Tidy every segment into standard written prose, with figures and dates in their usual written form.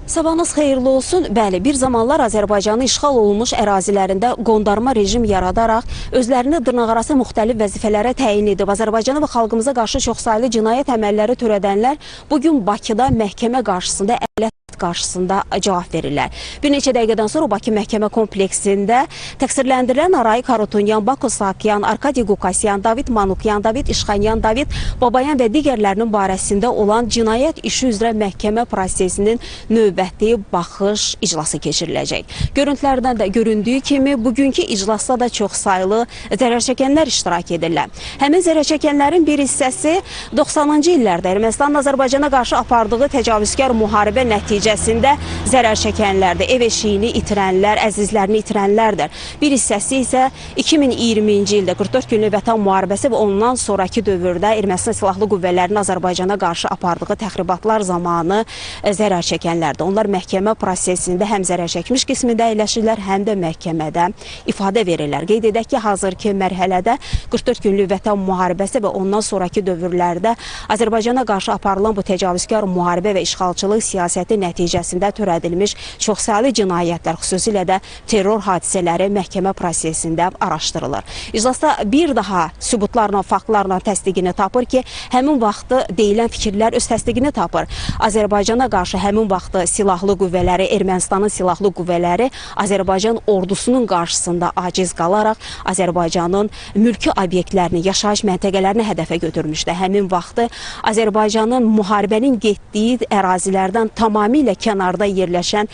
Sabahınız xeyirli olsun. Bəli, bir zamanlar Azərbaycanın işğal olunmuş ərazilərində qondarma rejim yaradaraq özlərini dırnaqarası müxtəlif vəzifələrə təyin edib. Azərbaycana və xalqımıza qarşı çoxsaylı cinayət əməlləri törədənlər bugün Bakıda məhkəmə qarşısında, ədalət qarşısında cavab verirlər. Bir neçə dəqiqədən sonra Bakı məhkəmə kompleksində təqsirləndirilən Arayik Harutyunyan, Bako Sakyan, Arkadi Qukasyan, David Manukyan, David İşxanyan, David Babayan və digərlərinin barəsində olan cinayət işi üzrə məhkəmə prosesinin növbəti baxış iclası keçiriləcək. Görüntülərdən də göründüyü kimi bugünkü iclasda da çoxsaylı zərərçəkənlər iştirak edirlər. Həmin zərərçəkənlərin bir hissəsi 90-cı illərdə Ermənistanın Azərbaycana qarşı apardığı təcavüzkar müharibə nəticəsində zərər çəkənlərdir. Ev eşiyini itirənlər, əzizlərini itirənlərdir. Bir hissəsi isə 2020-ci ildə 44 günlük vətən müharibəsi və ondan sonraki dövrdə Ermənistan silahlı qüvvələrinin Azərbaycana qarşı apardığı təxribatlar zamanı zərər çəkənlərdir. Onlar məhkəmə prosesində həm zərər çəkmiş qismində əyləşirlər, həm də məhkəmədə ifadə verirlər. Qeyd edək ki, hazırki mərhələdə 44 günlük vətən müharibəsi və ondan sonraki dövrlərdə Azərbaycana qarşı aparılan bu təcavüzkar müharibə və işğalçılıq siyasəti nəticəsində törədilmiş çoxsaylı cinayətlər, xüsusilə də terror hadisələri məhkəmə prosesində araşdırılır. İclasda bir daha sübutlarla, faktlarla təsdiqini tapır ki, həmin vaxtı deyilən fikirlər öz təsdiqini tapır. Azərbaycana qarşı həmin vaxtı silahlı qüvvələri, Ermənistanın silahlı qüvvələri Azərbaycan ordusunun qarşısında aciz qalaraq Azərbaycanın mülki obyektlərini, yaşayış məntəqələrini hədəfə götürmüşdü. Həmin vaxtı Azərbaycanın müharibənin getdiyi ərazilərdən tamamilə kənarda yerləşən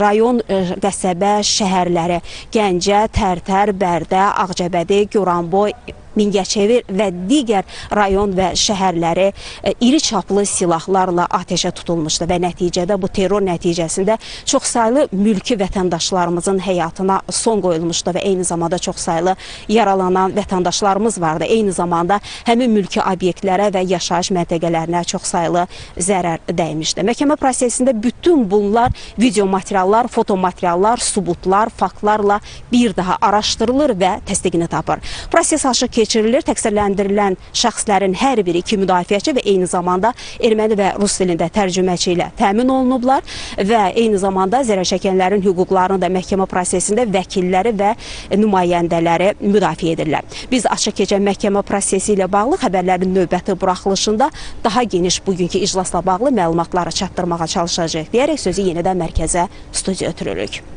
rayon, qəsəbə, şəhərləri Gəncə, Tərtər, Bərdə, Ağcabədi, Goranboy, Mingəçevir və digər rayon və şəhərləri iri çaplı silahlarla atəşə tutulmuşdu və nəticədə bu terror nəticəsində çoxsaylı mülki vətəndaşlarımızın həyatına son qoyulmuşdu və eyni zamanda çoxsaylı yaralanan vətəndaşlarımız vardı. Eyni zamanda həmin mülki obyektlərə və yaşayış məntəqələrinə çoxsaylı zərər dəymişdi. Məhkəmə prosesində bütün bunlar video materiallar, foto materiallar, subutlar, faktlarla bir daha araşdırılır və təsdiqini tapır. Proses açıq keçirilir. Təqsirləndirilən şəxslərin hər biri iki müdafiəçi və eyni zamanda erməni və rus dilində tərcüməçi ilə təmin olunublar və eyni zamanda zərərçəkənlərin hüquqlarını da məhkəmə prosesində vəkilləri və nümayəndələri müdafiə edirlər. Biz açıq keçən məhkəmə prosesi ilə bağlı xəbərlərin növbəti buraxılışında daha geniş bugünkü iclasla bağlı məlumatları çatdırmağa çalışacağıq deyərək sözü yenidən mərkəzə, studiya ötürürük.